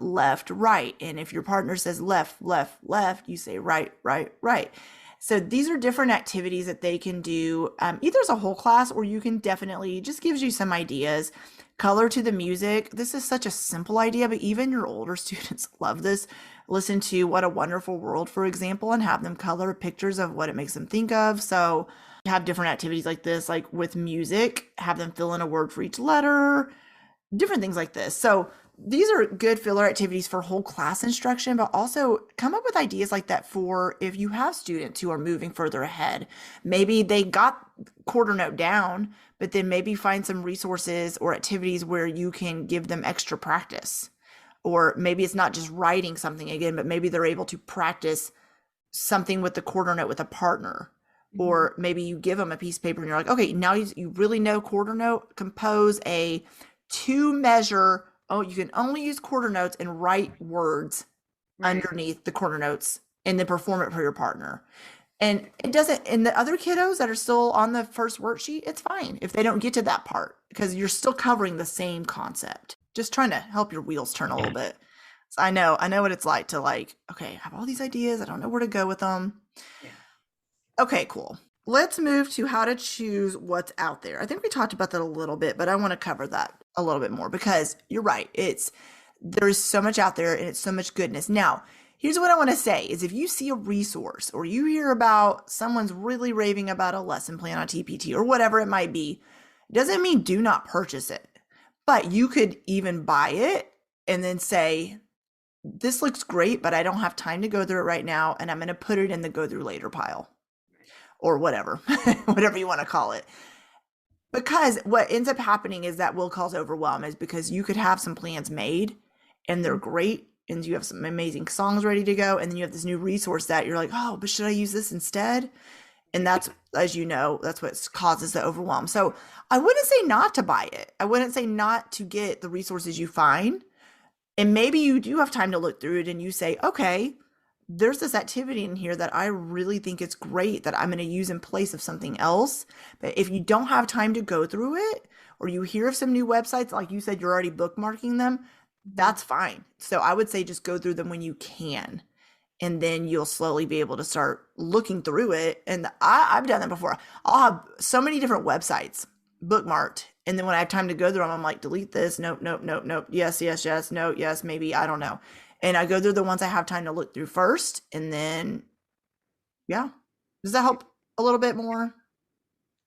left, right. And if your partner says left, left, left, you say right, right, right. So these are different activities that they can do either as a whole class, or you can definitely just gives you some ideas. Color to the music. This is such a simple idea, but even your older students love this. Listen to What a Wonderful World, for example, and have them color pictures of what it makes them think of. So have different activities like this, like with music, have them fill in a word for each letter, different things like this. So these are good filler activities for whole class instruction, but also come up with ideas like that for if you have students who are moving further ahead. Maybe they got quarter note down, but then maybe find some resources or activities where you can give them extra practice. Or maybe it's not just writing something again, but maybe they're able to practice something with the quarter note with a partner. Mhm. Or maybe you give them a piece of paper and you're like, okay, now you really know quarter note, compose a 2 measure. Oh, you can only use quarter notes and write words Right. underneath the quarter notes and then perform it for your partner. And it doesn't, and the other kiddos that are still on the first worksheet, it's fine if they don't get to that part because you're still covering the same concept. Just trying to help your wheels turn a little bit. So I know what it's like to like, okay, I have all these ideas. I don't know where to go with them. Yeah. Okay, cool. Let's move to how to choose what's out there. I think we talked about that a little bit, but I want to cover that a little bit more because you're right. There's so much out there and it's so much goodness. Now, here's what I want to say is if you see a resource or you hear about someone's really raving about a lesson plan on TPT or whatever it might be, it doesn't mean do not purchase it. But you could even buy it and then say, this looks great, but I don't have time to go through it right now. And I'm going to put it in the go through later pile or whatever, whatever you want to call it. Because what ends up happening is that will cause overwhelm is because you could have some plans made and they're Mhm. great and you have some amazing songs ready to go and then you have this new resource that you're like, oh, but should I use this instead? And Yeah. that's, as you know, that's what causes the overwhelm. So I wouldn't say not to buy it. I wouldn't say not to get the resources you find. And maybe you do have time to look through it and you say, okay, there's this activity in here that I really think it's great that I'm going to use in place of something else. But if you don't have time to go through it, or you hear of some new websites, like you said, you're already bookmarking them, Mhm. that's fine. So I would say just go through them when you can. And then you'll slowly be able to start looking through it. And I've done that before. I'll have so many different websites bookmarked. And then when I have time to go through them, I'm like, delete this. Nope, nope, nope, nope. Yes, yes, yes. No, yes, maybe. I don't know. And I go through the ones I have time to look through first. And then, yeah. Does that help a little bit more?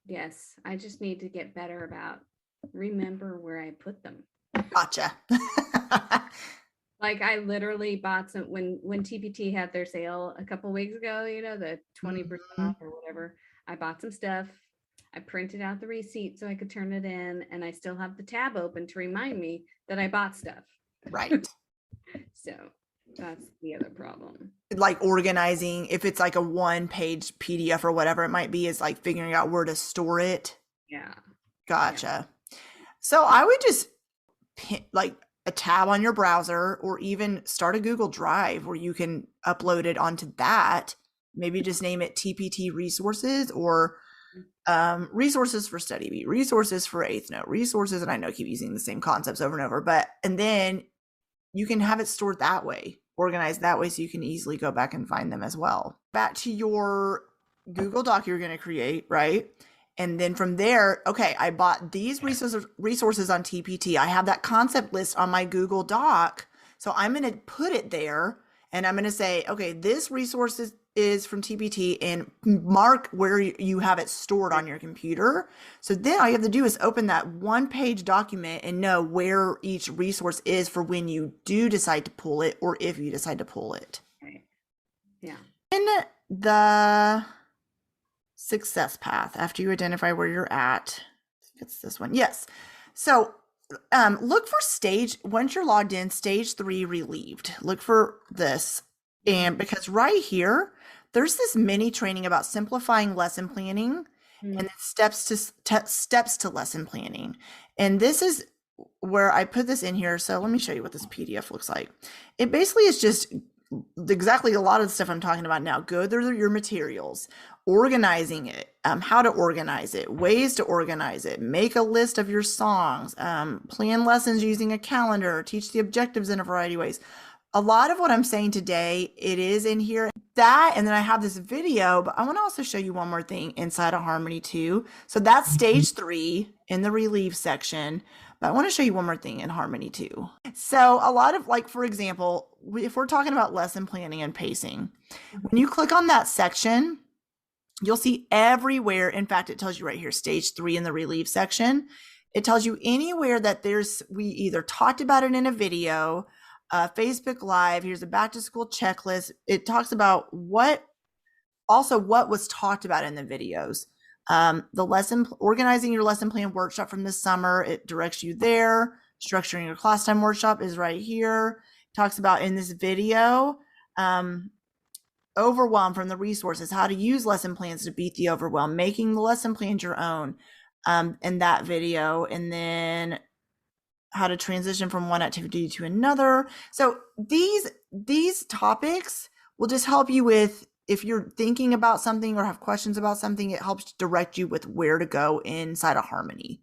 Yes. I just need to get better about remember where I put them. Gotcha. Like I literally bought some when TPT had their sale a couple weeks ago, the 20% Mhm. off or whatever. I bought some stuff. I printed out the receipt so I could turn it in, and I still have the tab open to remind me that I bought stuff. Right. So that's the other problem. Like organizing, if it's like a 1 page PDF or whatever it might be, is like figuring out where to store it. Yeah. Yeah. Gotcha. So I would just like a tab on your browser or even start a Google Drive where you can upload it onto that. Maybe just name it TPT resources or resources for study beat, resources for eighth note, resources. And I know I keep using the same concepts over and over, but and then you can have it stored that way, organized that way so you can easily go back and find them as well. Back to your Google Doc you're going to create, right? And then from there, okay, I bought these resources on TPT. I have that concept list on my Google Doc. So I'm going to put it there and I'm going to say, okay, this resource is from TPT and mark where you have it stored on your computer. So then all you have to do is open that 1 page document and know where each resource is for when you do decide to pull it or if you decide to pull it. Okay. Yeah. In the success path, after you identify where you're at, It's this one. Yes. So look for once you're logged in, stage 3 relieved. Look for this. And Mhm. because right here, there's this mini training about simplifying lesson planning and Mhm. then steps to lesson planning. And this is where I put this in here. So let me show you what this PDF looks like. It basically is just exactly a lot of the stuff I'm talking about now. Go through your materials, organizing it, how to organize it, ways to organize it, make a list of your songs, plan lessons using a calendar, teach the objectives in a variety of ways. A lot of what I'm saying today, it is in here. That, and then I have this video, but I want to also show you one more thing inside of Harmony too. So that's stage 3 in the relief section. But I want to show you one more thing in Harmony too. So a lot of, like, for example, if we're talking about lesson planning and pacing, when you click on that section, you'll see everywhere. In fact, it tells you right here, stage 3 in the relief section. It tells you anywhere that we either talked about it in a video, Facebook Live, here's a back to school checklist. It talks about what was talked about in the videos. Organizing your lesson plan workshop from this summer, it directs you there. Structuring your class time workshop is right here. It talks about in this video, overwhelm from the resources, how to use lesson plans to beat the overwhelm, making the lesson plans your own, in that video. And then how to transition from one activity to another. So these topics will just help you with, if you're thinking about something or have questions about something, it helps direct you with where to go inside of Harmony.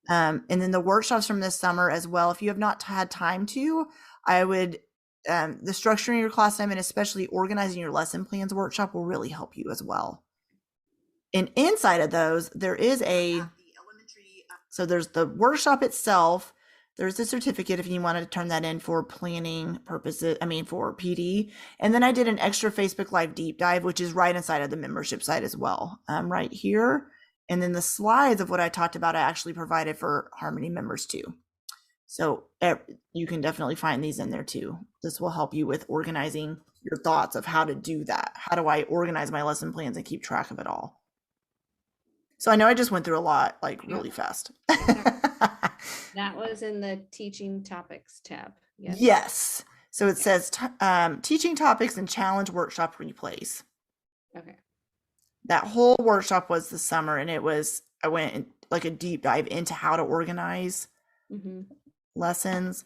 And then the workshops from this summer as well, if you have not had time to, I would, the structuring your class time and especially organizing your lesson plans workshop will really help you as well. And inside of those, there is so there's the workshop itself. There's the certificate if you wanted to turn that in for planning purposes, for PD. And then I did an extra Facebook Live deep dive, which is right inside of the membership site as well, right here. And then the slides of what I talked about, I actually provided for Harmony members too. So you can definitely find these in there too. This will help you with organizing your thoughts of how to do that. How do I organize my lesson plans and keep track of it all? So I know I just went through a lot, like Yeah. really fast. That was in the teaching topics tab. Yes. Yes. So it says teaching topics and challenge workshop replays. Okay. That whole workshop was this summer, and I went in, like a deep dive into how to organize lessons.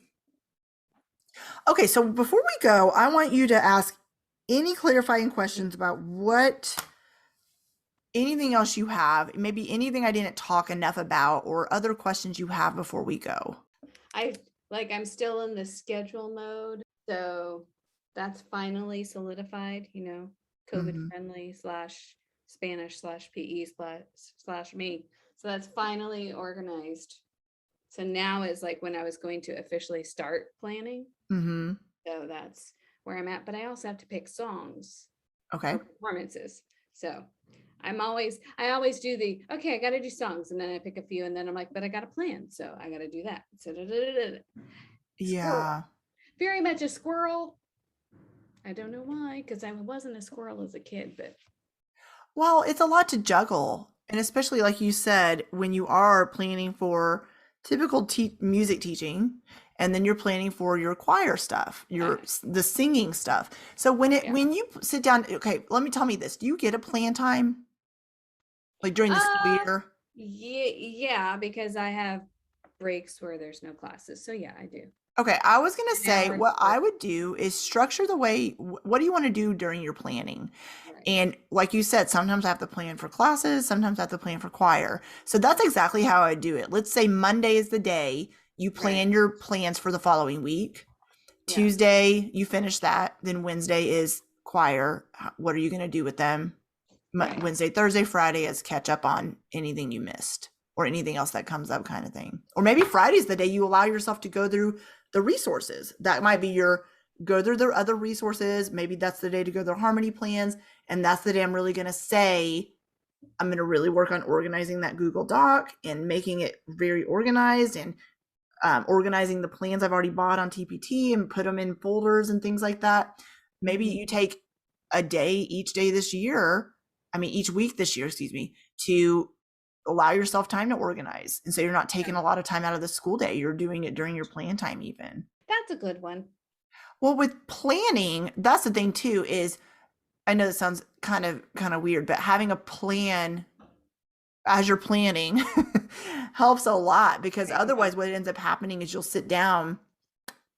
Okay, so before we go, I want you to ask any clarifying questions about anything else you have, maybe anything I didn't talk enough about, or other questions you have before we go. I'm still in the schedule mode, so that's finally solidified, COVID friendly / Spanish / PE / me. So that's finally organized. So now is like when I was going to officially start planning. So that's where I'm at. But I also have to pick songs Okay. for performances. So I always do I got to do songs, and then I pick a few, and then I'm like, but I got a plan, so I got to do that. So Yeah. Very much a squirrel. I don't know why, because I wasn't a squirrel as a kid, but Well, it's a lot to juggle. And especially like you said, when you are planning for typical music teaching, and then you're planning for your choir stuff, the singing stuff. So when you sit down, okay, tell me this. Do you get a plan time? Like during the school year? yeah, because I have breaks where there's no classes. So yeah, I do. Okay, I was going to say Hour what I would do is structure the way, what do you want to do during your planning? Right. And like you said, sometimes I have to plan for classes, sometimes I have to plan for choir. So that's exactly how I do it. Let's say Monday is the day you plan your plans for the following week. Yeah. Tuesday, you finish that. Then Wednesday is choir. What are you going to do with them? Right. Wednesday, Thursday, Friday is catch up on anything you missed or anything else that comes up, kind of thing. Or maybe Friday's the day you allow yourself to go through the resources. That might be go through their other resources. Maybe that's the day to go through their Harmony plans. And that's the day I'm really going to say, I'm going to really work on organizing that Google Doc and making it very organized, and organizing the plans I've already bought on TPT and put them in folders and things like that. Maybe you take a day each week this year, to allow yourself time to organize. And so you're not Yeah. taking a lot of time out of the school day. You're doing it during your plan time even. That's a good one. Well, with planning, that's the thing too, is I know this sounds kind of weird, but having a plan as you're planning helps a lot, because Right. Yeah. otherwise what ends up happening is you'll sit down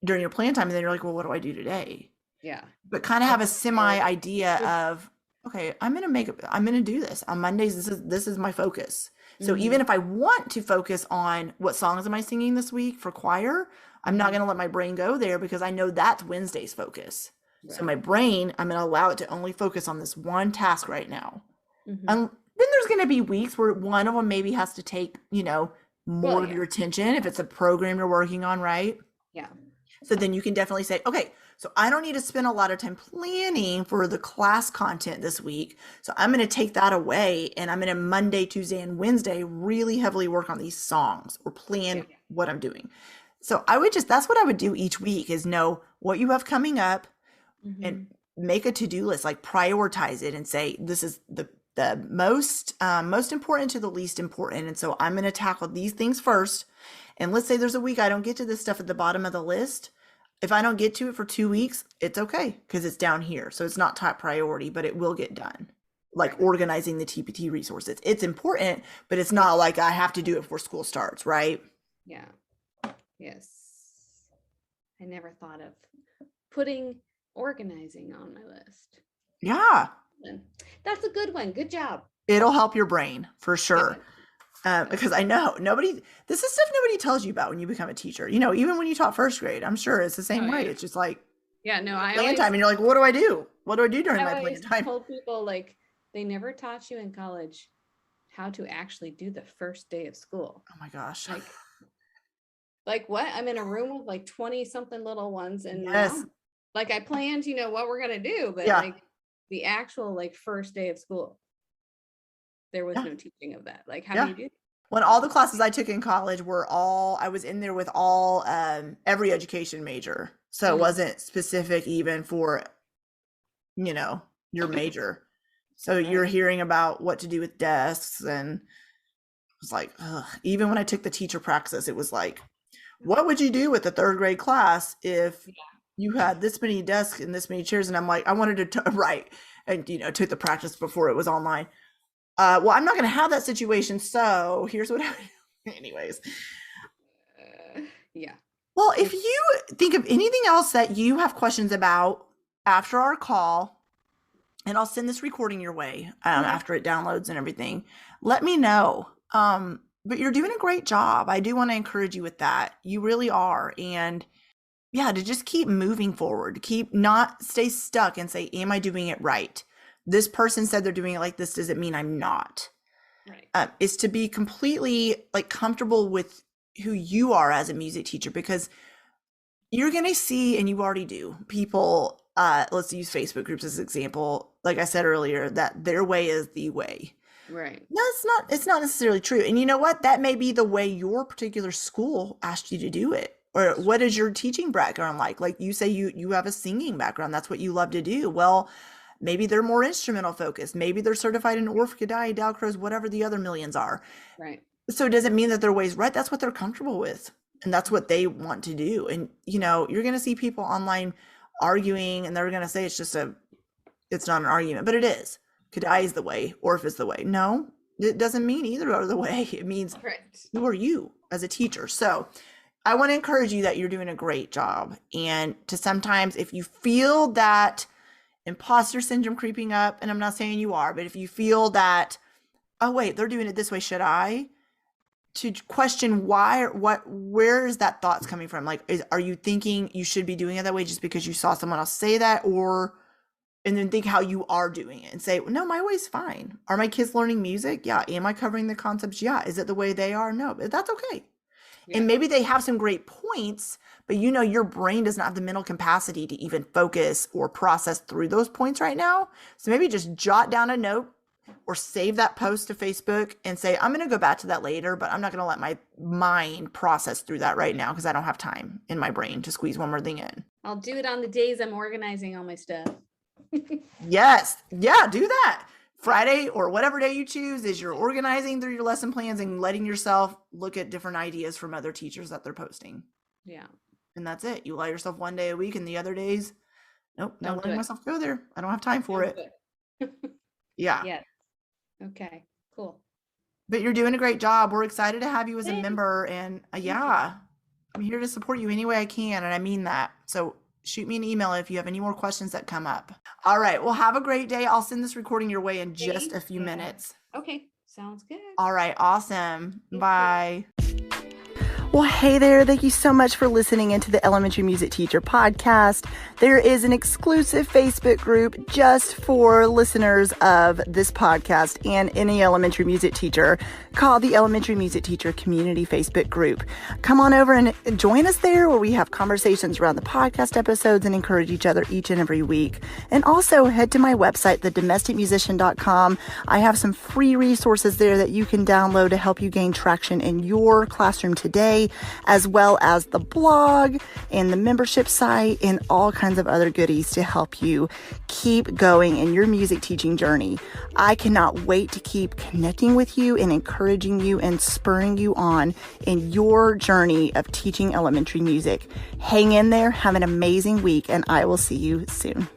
during your plan time and then you're like, well, what do I do today? Yeah. But kind of have What's a the semi priority? idea of, okay, I'm going to do this on Mondays. This is my focus. So Mm-hmm. even if I want to focus on what songs am I singing this week for choir, I'm not Mm-hmm. going to let my brain go there, because I know that's Wednesday's focus. So Right. my brain, I'm going to allow it to only focus on this one task right now. Mm-hmm. And then there's going to be weeks where one of them maybe has to take, Well, more of yeah. your attention if it's a program you're working on, right? Yeah. So then you can definitely say, okay, so I don't need to spend a lot of time planning for the class content this week. So I'm going to take that away, and I'm going to Monday, Tuesday, and Wednesday really heavily work on these songs or Yeah. plan what I'm doing. So that's what I would do each week, is know what you have coming up and Mm-hmm. make a to-do list, like prioritize it and say, this is the most important to the least important. And so I'm going to tackle these things first. And let's say there's a week I don't get to this stuff at the bottom of the list. If I don't get to it for 2 weeks, it's okay, because it's down here. So it's not top priority, but it will get done. Like Right. organizing the TPT resources. It's important, but it's Yeah. not like I have to do it before school starts, right? Yeah. Yes. I never thought of putting organizing on my list. Yeah. That's a good one. Good job. It'll help your brain for sure. Good. Because I know this is stuff nobody tells you about when you become a teacher. Even when you taught first grade, I'm sure it's the Oh same way. yeah. It's just like Yeah, no, I plan time, always and you're like, what do I do? What do I do during I my plan always time? told people like they never taught you in college how to actually do the first day of school. Oh my gosh. Like what? I'm in a room with like 20 something little ones and Yes. now like I planned, what we're gonna do, but Yeah. like the actual like first day of school, there was Yeah. no teaching of that. Like how do Yeah. you do When all the classes I took in college I was in there with all every education major. So it Mm, wasn't specific even for, you know, your major. So you're right. hearing about what to do with desks, and it's like, ugh. Even when I took the teacher praxis, it was like, what would you do with the third grade class if you had this many desks and this many chairs? And I'm like, I wanted to write, and took the practice before it was online. Well, I'm not going to have that situation, so here's what I anyways. Yeah. Well, if It, you think of anything else that you have questions about after our call, and I'll send this recording your way okay. after it downloads and everything, let me know. But you're doing a great job. I do want to encourage you with that. You really are. And yeah, to just keep moving forward, keep not stay stuck and say, am I doing it right? This person said they're doing it like this. Does it mean I'm not? Right. Is to be completely like comfortable with who you are as a music teacher, because you're going to see, and you already do, people, let's use Facebook groups as an example. Like I said earlier, that their way is the way. Right. No, it's not necessarily true. And you know what? That may be the way your particular school asked you to do it. Or what is your teaching background like? Like you say you have a singing background. That's what you love to do. Well, maybe they're more instrumental focused. Maybe they're certified in Orphidae, Dalcroze, whatever the other millions are. Right. So does it mean that their way's right? That's what they're comfortable with. And that's what they want to do. And you're gonna see people online arguing, and they're gonna say it's not an argument, but it is. Kadai is the way, Orph is the way. No, it doesn't mean either are the way. It means Right. who are you as a teacher? So I want to encourage you that you're doing a great job. And to sometimes, if you feel that imposter syndrome creeping up, and I'm not saying you are, but if you feel that, oh, wait, they're doing it this way, should I? To question why or where is that thoughts coming from? Like, are you thinking you should be doing it that way just because you saw someone else say that? And then think how you are doing it and say, no, my way's fine. Are my kids learning music? Yeah. Am I covering the concepts? Yeah. Is it the way they are? No, but that's okay. Yeah. And maybe they have some great points, but your brain doesn't have the mental capacity to even focus or process through those points right now. So maybe just jot down a note or save that post to Facebook and say, I'm going to go back to that later, but I'm not going to let my mind process through that right now because I don't have time in my brain to squeeze one more thing in. I'll do it on the days I'm organizing all my stuff. Yes. Yeah, do that. Friday or whatever day you choose is you're organizing through your lesson plans and letting yourself look at different ideas from other teachers that they're posting. Yeah. And that's it. You allow yourself one day a week, and the other days, nope, not Don't do letting it. myself go there. I don't have time for Don't it. do it. Yeah. Yes. Okay, cool. But you're doing a great job. We're excited to have you as a Thanks. member. And Thank you. yeah, I'm here to support you any way I can. And I mean that. So shoot me an email if you have any more questions that come up. All right. Well, have a great day. I'll send this recording your way in just a Thanks, few Joanna. minutes. Okay, sounds good. All right. Awesome. Thank you. Bye. Well, hey there. Thank you so much for listening into the Elementary Music Teacher podcast. There is an exclusive Facebook group just for listeners of this podcast and any elementary music teacher called the Elementary Music Teacher Community Facebook group. Come on over and join us there where we have conversations around the podcast episodes and encourage each other each and every week. And also head to my website, thedomesticmusician.com. I have some free resources there that you can download to help you gain traction in your classroom today, as well as the blog and the membership site and all kinds of other goodies to help you keep going in your music teaching journey. I cannot wait to keep connecting with you and encouraging you and spurring you on in your journey of teaching elementary music. Hang in there, have an amazing week, and I will see you soon.